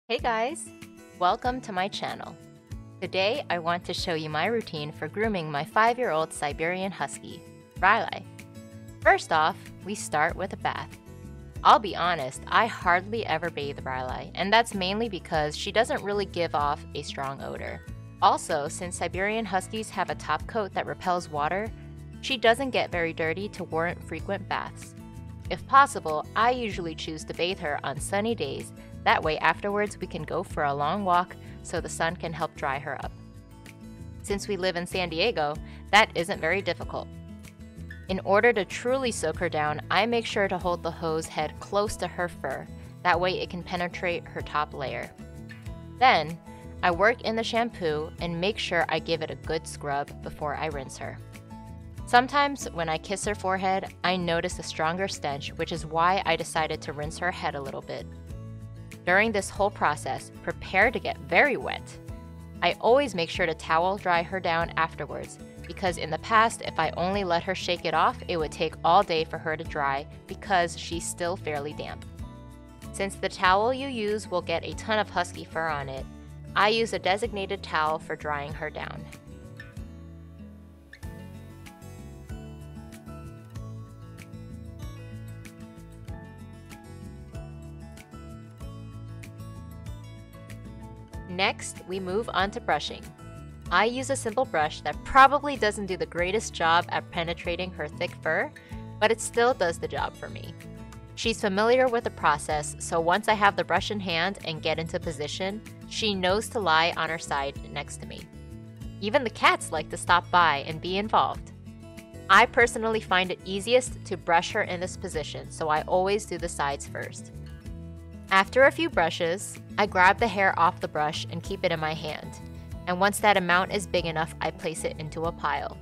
Hey guys! Welcome to my channel. Today I want to show you my routine for grooming my 5-year-old Siberian Husky, Rylai. First off, we start with a bath. I'll be honest, I hardly ever bathe Rylai, and that's mainly because she doesn't really give off a strong odor. Also, since Siberian Huskies have a top coat that repels water, she doesn't get very dirty to warrant frequent baths. If possible, I usually choose to bathe her on sunny days. That way afterwards we can go for a long walk so the sun can help dry her up. Since we live in San Diego, that isn't very difficult. In order to truly soak her down, I make sure to hold the hose head close to her fur. That way it can penetrate her top layer. Then, I work in the shampoo and make sure I give it a good scrub before I rinse her. Sometimes when I kiss her forehead, I notice a stronger stench, which is why I decided to rinse her head a little bit. During this whole process, prepare to get very wet. I always make sure to towel dry her down afterwards, because in the past, if I only let her shake it off, it would take all day for her to dry because she's still fairly damp. Since the towel you use will get a ton of husky fur on it, I use a designated towel for drying her down. Next, we move on to brushing. I use a simple brush that probably doesn't do the greatest job at penetrating her thick fur, but it still does the job for me. She's familiar with the process, so once I have the brush in hand and get into position, she knows to lie on her side next to me. Even the cats like to stop by and be involved. I personally find it easiest to brush her in this position, so I always do the sides first. After a few brushes, I grab the hair off the brush and keep it in my hand, and once that amount is big enough, I place it into a pile.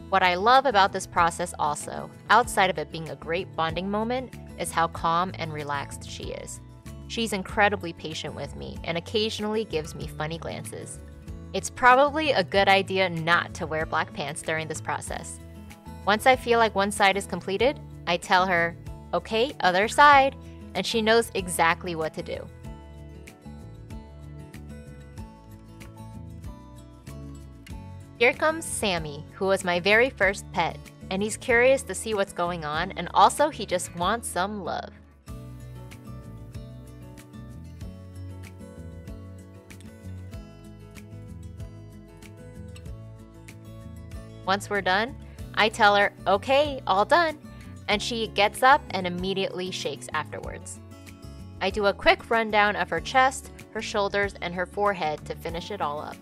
What I love about this process also, outside of it being a great bonding moment, is how calm and relaxed she is. She's incredibly patient with me and occasionally gives me funny glances. It's probably a good idea not to wear black pants during this process. Once I feel like one side is completed, I tell her, "Okay, other side," and she knows exactly what to do. Here comes Sammy, who was my very first pet, and he's curious to see what's going on, and also he just wants some love. Once we're done, I tell her, "Okay, all done," and she gets up and immediately shakes afterwards. I do a quick rundown of her chest, her shoulders, and her forehead to finish it all up.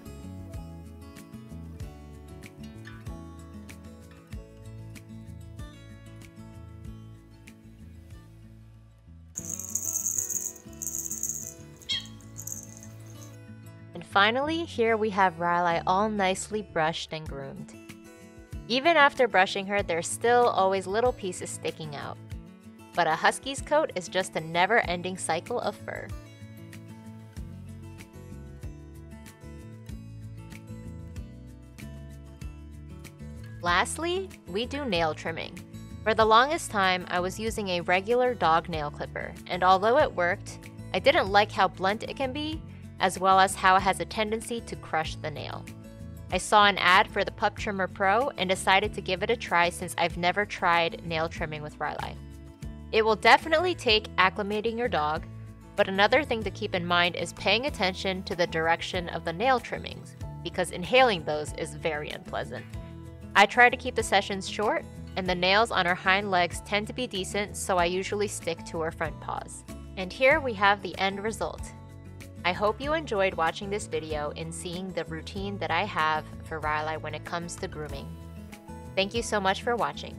And finally, here we have Rylai all nicely brushed and groomed. Even after brushing her, there's still always little pieces sticking out. But a husky's coat is just a never-ending cycle of fur. Lastly, we do nail trimming. For the longest time, I was using a regular dog nail clipper, and although it worked, I didn't like how blunt it can be, as well as how it has a tendency to crush the nail. I saw an ad for the Pup Trimmer Pro and decided to give it a try since I've never tried nail trimming with Rylai. It will definitely take acclimating your dog, but another thing to keep in mind is paying attention to the direction of the nail trimmings, because inhaling those is very unpleasant. I try to keep the sessions short, and the nails on her hind legs tend to be decent, so I usually stick to her front paws. And here we have the end result. I hope you enjoyed watching this video and seeing the routine that I have for Rylai when it comes to grooming. Thank you so much for watching.